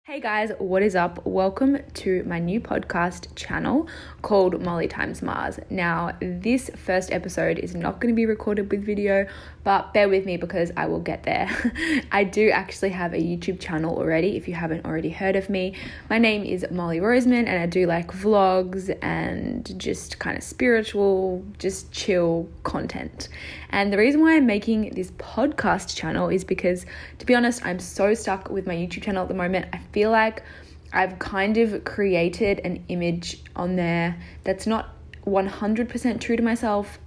Hey guys, what is up? Welcome to my new podcast channel called Molly Times Mars. Now, this first episode is not going to be recorded with video, but bear with me because I will get there. I do actually have a YouTube channel already, if you haven't already heard of me. My name is Molly Roseman and I do like vlogs and just kind of spiritual, just chill content. And the reason why I'm making this podcast channel is because, to be honest, I'm so stuck with my YouTube channel at the moment. I feel like I've kind of created an image on there that's not 100% true to myself,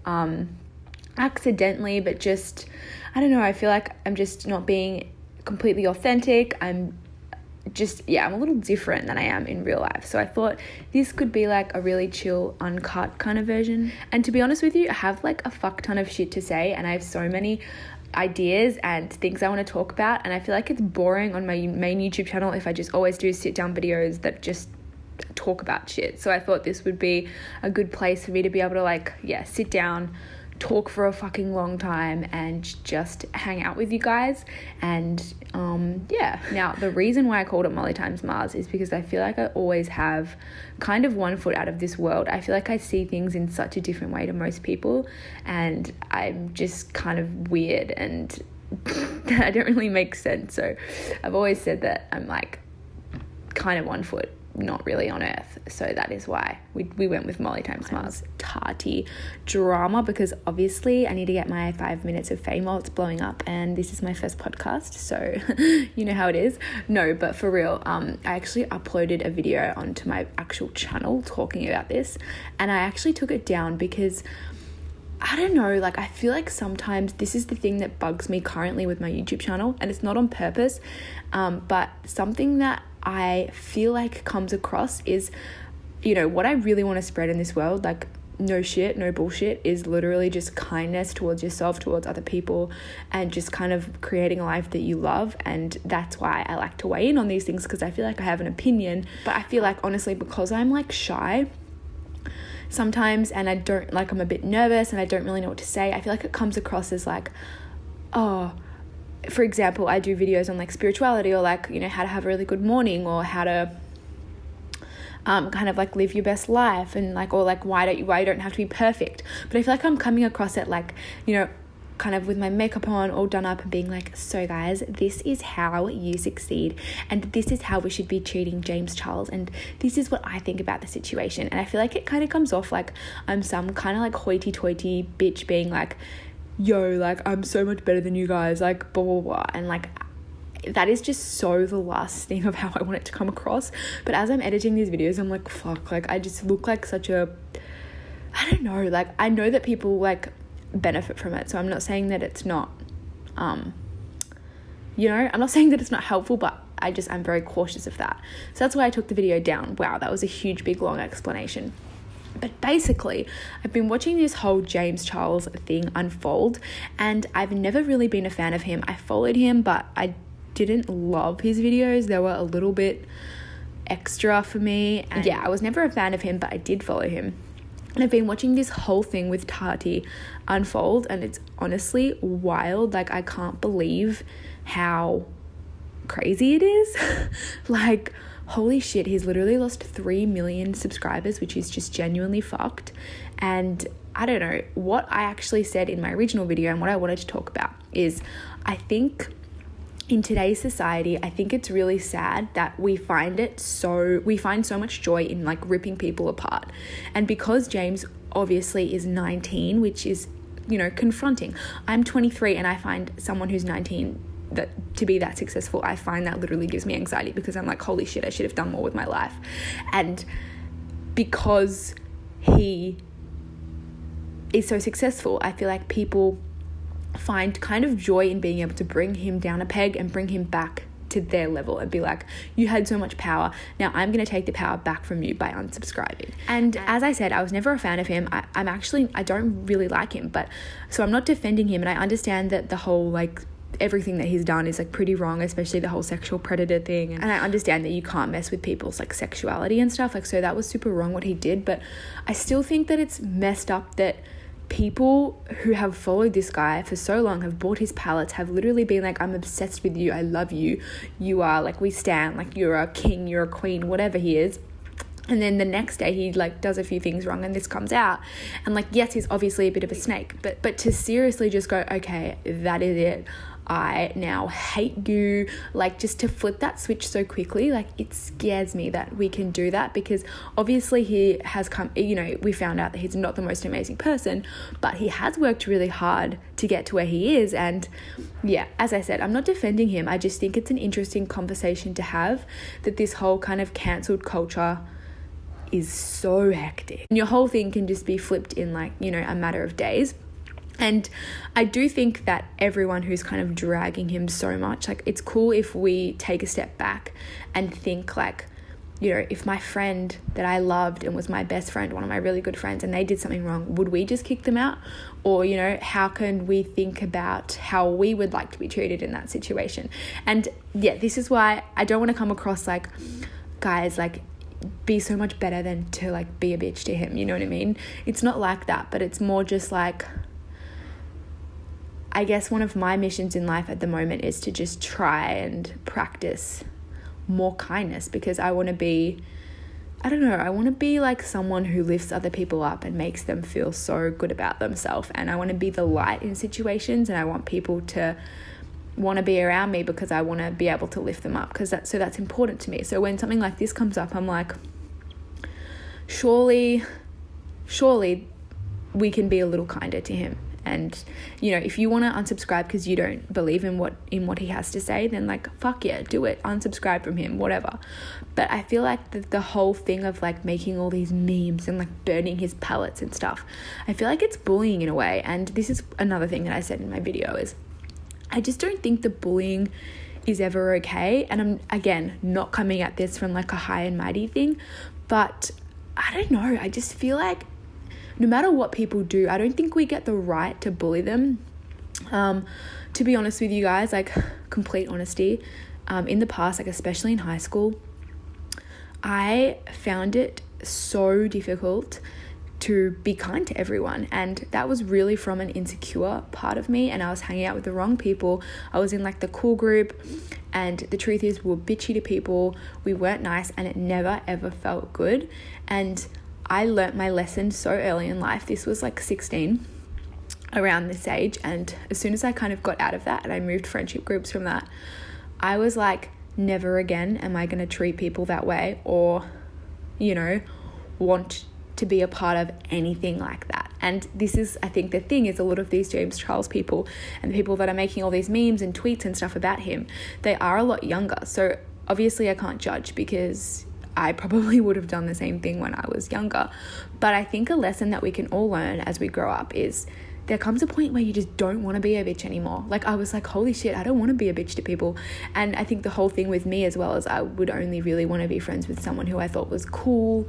accidentally, but just, I don't know, I feel like I'm just not being completely authentic. I'm a little different than I am in real life. So I thought this could be like a really chill, uncut kind of version. And to be honest with you, I have like a fuck ton of shit to say and I have so many ideas and things I want to talk about, and I feel like it's boring on my main YouTube channel if I just always do sit down videos that just talk about shit. So I thought this would be a good place for me to be able to sit down, talk for a fucking long time and just hang out with you guys. And now the reason why I called it Molly Times Mars is because I feel like I always have kind of one foot out of this world. I feel like I see things in such a different way to most people and I'm just kind of weird and I don't really make sense. So I've always said that I'm like kind of one foot not really on earth, so that is why we went with Molly Times Mars. Tati drama, because obviously I need to get my 5 minutes of fame while it's blowing up, and this is my first podcast, so you know how it is. No, but for real, I actually uploaded a video onto my actual channel talking about this, and I actually took it down because I don't know, like I feel like sometimes this is the thing that bugs me currently with my YouTube channel, and it's not on purpose, but something that I feel like comes across is, you know, what I really want to spread in this world, like no shit, no bullshit, is literally just kindness towards yourself, towards other people, and just kind of creating a life that you love. And that's why I like to weigh in on these things, because I feel like I have an opinion, but I feel like honestly, because I'm like shy sometimes and I'm a bit nervous and I don't really know what to say, I feel like it comes across as like, oh, for example, I do videos on like spirituality or like, you know, how to have a really good morning or how to kind of like live your best life and like, or like why you don't have to be perfect. But I feel like I'm coming across it like, you know, kind of with my makeup on, all done up and being like, so guys, this is how you succeed and this is how we should be treating James Charles and this is what I think about the situation. And I feel like it kind of comes off like I'm some kind of like hoity-toity bitch being like, yo, like I'm so much better than you guys, like blah blah blah, and like that is just so the last thing of how I want it to come across. But as I'm editing these videos, I'm like, fuck, like I just look like such a, I don't know, like I know that people like benefit from it, so I'm not saying that it's not you know, I'm not saying that it's not helpful, but I'm very cautious of that. So that's why I took the video down. Wow, that was a huge big long explanation. But basically, I've been watching this whole James Charles thing unfold and I've never really been a fan of him. I followed him, but I didn't love his videos. They were a little bit extra for me. And yeah, I was never a fan of him, but I did follow him. And I've been watching this whole thing with Tati unfold and it's honestly wild. Like, I can't believe how crazy it is. Like, holy shit, he's literally lost 3 million subscribers, which is just genuinely fucked. And I don't know, what I actually said in my original video and what I wanted to talk about is, I think in today's society, I think it's really sad that we find so much joy in like ripping people apart. And because James obviously is 19, which is, you know, confronting. I'm 23 and I find someone who's 19 that to be that successful, I find that literally gives me anxiety because I'm like, holy shit, I should have done more with my life. And because he is so successful, I feel like people find kind of joy in being able to bring him down a peg and bring him back to their level and be like, you had so much power, now I'm going to take the power back from you by unsubscribing. And as I said, I was never a fan of him. I don't really like him, but so I'm not defending him, and I understand that the whole like everything that he's done is like pretty wrong, especially the whole sexual predator thing, and I understand that you can't mess with people's like sexuality and stuff, like, so that was super wrong what he did. But I still think that it's messed up that people who have followed this guy for so long, have bought his palettes, have literally been like, I'm obsessed with you, I love you, you are like, we stand, like you're a king, you're a queen, whatever he is. And then the next day he like does a few things wrong and this comes out. And like, yes, he's obviously a bit of a snake, but to seriously just go, okay, that is it, I now hate you, like just to flip that switch so quickly, like it scares me that we can do that, because obviously he has come, you know, we found out that he's not the most amazing person, but he has worked really hard to get to where he is. And yeah, as I said, I'm not defending him, I just think it's an interesting conversation to have, that this whole kind of cancelled culture is so hectic and your whole thing can just be flipped in like, you know, a matter of days. And I do think that everyone who's kind of dragging him so much, like it's cool if we take a step back and think like, you know, if my friend that I loved and was my best friend, one of my really good friends, and they did something wrong, would we just kick them out? Or, you know, how can we think about how we would like to be treated in that situation? And yeah, this is why I don't want to come across like, guys, like, be so much better than to like be a bitch to him, you know what I mean? It's not like that, but it's more just like, I guess one of my missions in life at the moment is to just try and practice more kindness, because I want to be, I don't know, I want to be like someone who lifts other people up and makes them feel so good about themselves. And I want to be the light in situations, and I want people to want to be around me because I want to be able to lift them up, because that's important to me. So when something like this comes up, I'm like, surely we can be a little kinder to him. And, you know, if you want to unsubscribe because you don't believe in what he has to say, then like, fuck yeah, do it. Unsubscribe from him, whatever. But I feel like the whole thing of like making all these memes and like burning his palettes and stuff, I feel like it's bullying in a way. And this is another thing that I said in my video is, I just don't think the bullying is ever okay. And I'm, again, not coming at this from like a high and mighty thing, but I don't know. I just feel like no matter what people do, I don't think we get the right to bully them. To be honest with you guys, like complete honesty, in the past, like especially in high school, I found it so difficult to be kind to everyone, and that was really from an insecure part of me, and I was hanging out with the wrong people. I was in like the cool group, and the truth is we were bitchy to people, we weren't nice, and it never ever felt good. And I learnt my lesson so early in life. This was like 16, around this age, and as soon as I kind of got out of that and I moved friendship groups from that, I was like, never again am I going to treat people that way, or, you know, want to be a part of anything like that. And this is, I think the thing is, a lot of these James Charles people and the people that are making all these memes and tweets and stuff about him, they are a lot younger. So obviously I can't judge, because I probably would have done the same thing when I was younger. But I think a lesson that we can all learn as we grow up is there comes a point where you just don't want to be a bitch anymore. Like I was like, holy shit, I don't want to be a bitch to people. And I think the whole thing with me as well is I would only really want to be friends with someone who I thought was cool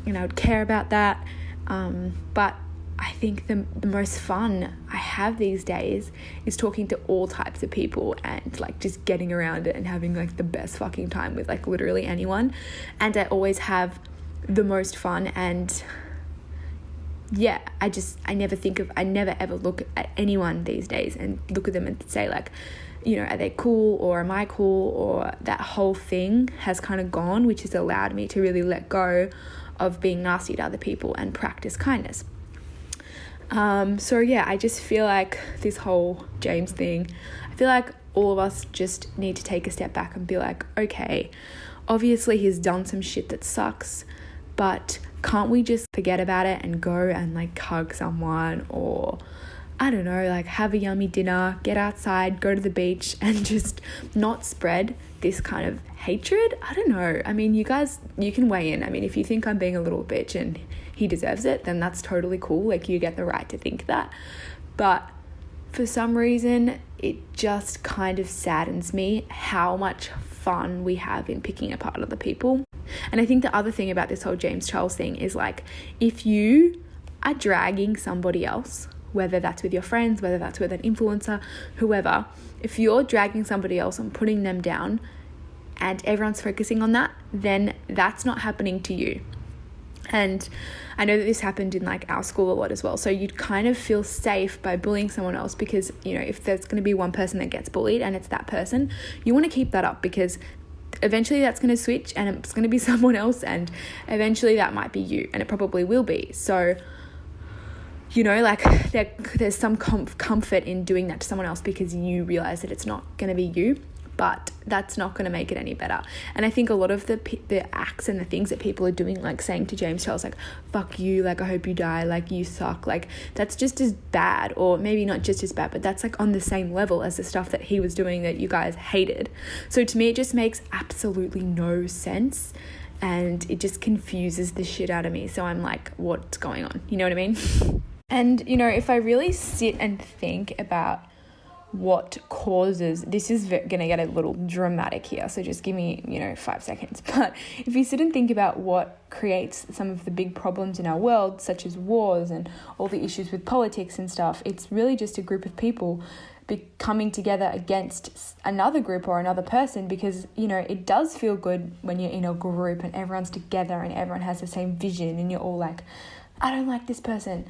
and I would care about that. But I think the most fun I have these days is talking to all types of people and like just getting around it and having like the best fucking time with like literally anyone. And I always have the most fun. And yeah, I never ever look at anyone these days and look at them and say like, you know, are they cool or am I cool? Or that whole thing has kind of gone, which has allowed me to really let go of being nasty to other people and practice kindness. So yeah, I just feel like this whole James thing, I feel like all of us just need to take a step back and be like, okay, obviously he's done some shit that sucks, but can't we just forget about it and go and like hug someone, or I don't know, like have a yummy dinner, get outside, go to the beach, and just not spread this kind of hatred? I don't know. I mean, you guys, you can weigh in. I mean, if you think I'm being a little bitch and he deserves it, then that's totally cool. Like, you get the right to think that. But for some reason, it just kind of saddens me how much fun we have in picking apart other people. And I think the other thing about this whole James Charles thing is like, if you are dragging somebody else, whether that's with your friends, whether that's with an influencer, whoever, if you're dragging somebody else and putting them down and everyone's focusing on that, then that's not happening to you. And I know that this happened in like our school a lot as well. So you'd kind of feel safe by bullying someone else because, you know, if there's going to be one person that gets bullied and it's that person, you want to keep that up because eventually that's going to switch and it's going to be someone else, and eventually that might be you, and it probably will be. So, you know, like there's some comfort in doing that to someone else because you realize that it's not going to be you, but that's not going to make it any better. And I think a lot of the acts and the things that people are doing, like saying to James Charles, like, fuck you, like, I hope you die, like, you suck, like, that's just as bad, or maybe not just as bad, but that's like on the same level as the stuff that he was doing that you guys hated. So to me, it just makes absolutely no sense. And it just confuses the shit out of me. So I'm like, what's going on? You know what I mean? And, you know, if I really sit and think about what causes, this is going to get a little dramatic here, so just give me, 5 seconds. But if you sit and think about what creates some of the big problems in our world, such as wars and all the issues with politics and stuff, it's really just a group of people coming together against another group or another person, because, it does feel good when you're in a group and everyone's together and everyone has the same vision and you're all like, I don't like this person.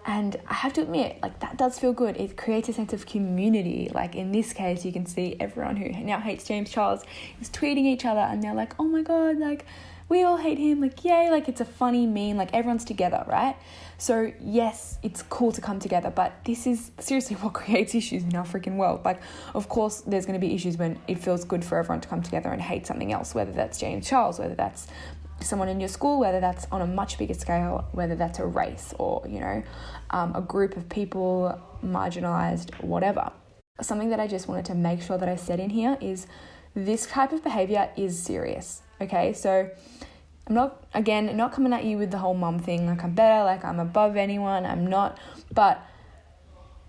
And I have to admit, like, that does feel good. It creates a sense of community. Like, in this case, you can see everyone who now hates James Charles is tweeting each other and they're like, oh my God, like, we all hate him. Like, yay, like, it's a funny meme. Like, everyone's together, right? So, yes, it's cool to come together, but this is seriously what creates issues in our freaking world. Like, of course, there's going to be issues when it feels good for everyone to come together and hate something else, whether that's James Charles, whether that's someone in your school, whether that's on a much bigger scale, whether that's a race or, a group of people, marginalized, whatever. Something that I just wanted to make sure that I said in here is this type of behavior is serious, okay? So I'm not coming at you with the whole mum thing, like I'm better, like I'm above anyone, I'm not, but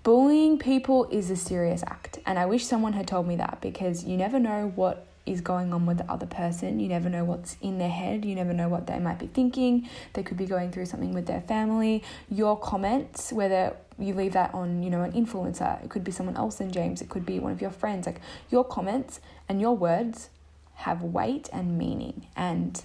bullying people is a serious act. And I wish someone had told me that, because you never know what is going on with the other person. You never know what's in their head. You never know what they might be thinking. They could be going through something with their family. Your comments, whether you leave that on, an influencer, it could be someone else than James, it could be one of your friends. Like, your comments and your words have weight and meaning. And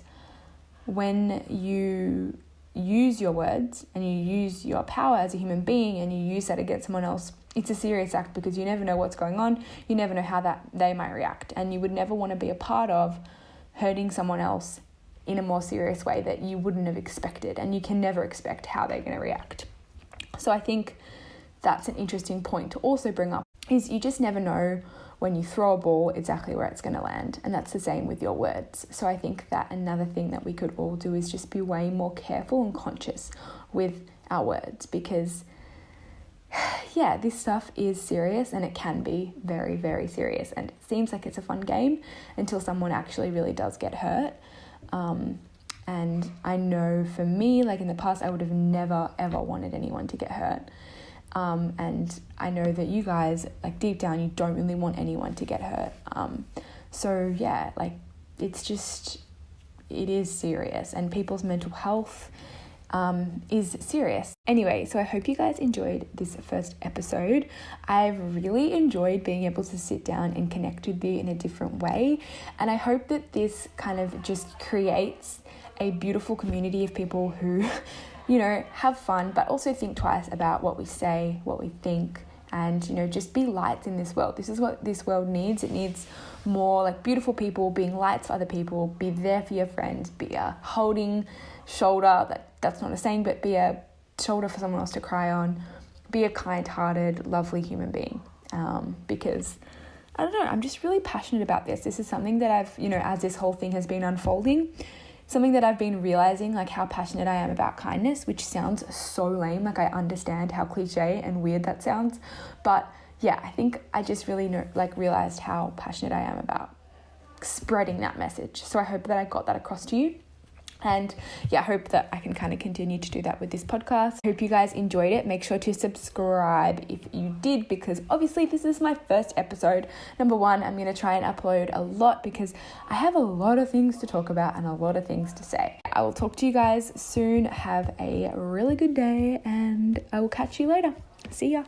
when you use your words and you use your power as a human being and you use that against someone else, it's a serious act, because you never know what's going on. You never know how that they might react. And you would never want to be a part of hurting someone else in a more serious way that you wouldn't have expected. And you can never expect how they're going to react. So I think that's an interesting point to also bring up, is you just never know when you throw a ball exactly where it's going to land. And that's the same with your words. So I think that another thing that we could all do is just be way more careful and conscious with our words, because yeah, this stuff is serious, and it can be very, very serious. And it seems like it's a fun game until someone actually really does get hurt. And I know for me, like in the past, I would have never, ever wanted anyone to get hurt. And I know that you guys, like deep down, you don't really want anyone to get hurt. So yeah, like it is serious, and people's mental health is serious. Anyway, so I hope you guys enjoyed this first episode. I've really enjoyed being able to sit down and connect with you in a different way. And I hope that this kind of just creates a beautiful community of people who, have fun, but also think twice about what we say, what we think, and, just be lights in this world. This is what this world needs. It needs more like beautiful people being lights for other people. Be there for your friends. Be a holding shoulder. That's not a saying, but be a shoulder for someone else to cry on. Be a kind-hearted, lovely human being. Because, I don't know, I'm just really passionate about this. This is something that I've, as this whole thing has been unfolding, something that I've been realizing, like how passionate I am about kindness, which sounds so lame. Like, I understand how cliche and weird that sounds. But yeah, I think I just really realized how passionate I am about spreading that message. So I hope that I got that across to you. And yeah, I hope that I can kind of continue to do that with this podcast. I hope you guys enjoyed it. Make sure to subscribe if you did, because obviously this is my first episode. Number one, I'm going to try and upload a lot because I have a lot of things to talk about and a lot of things to say. I will talk to you guys soon. Have a really good day, and I will catch you later. See ya.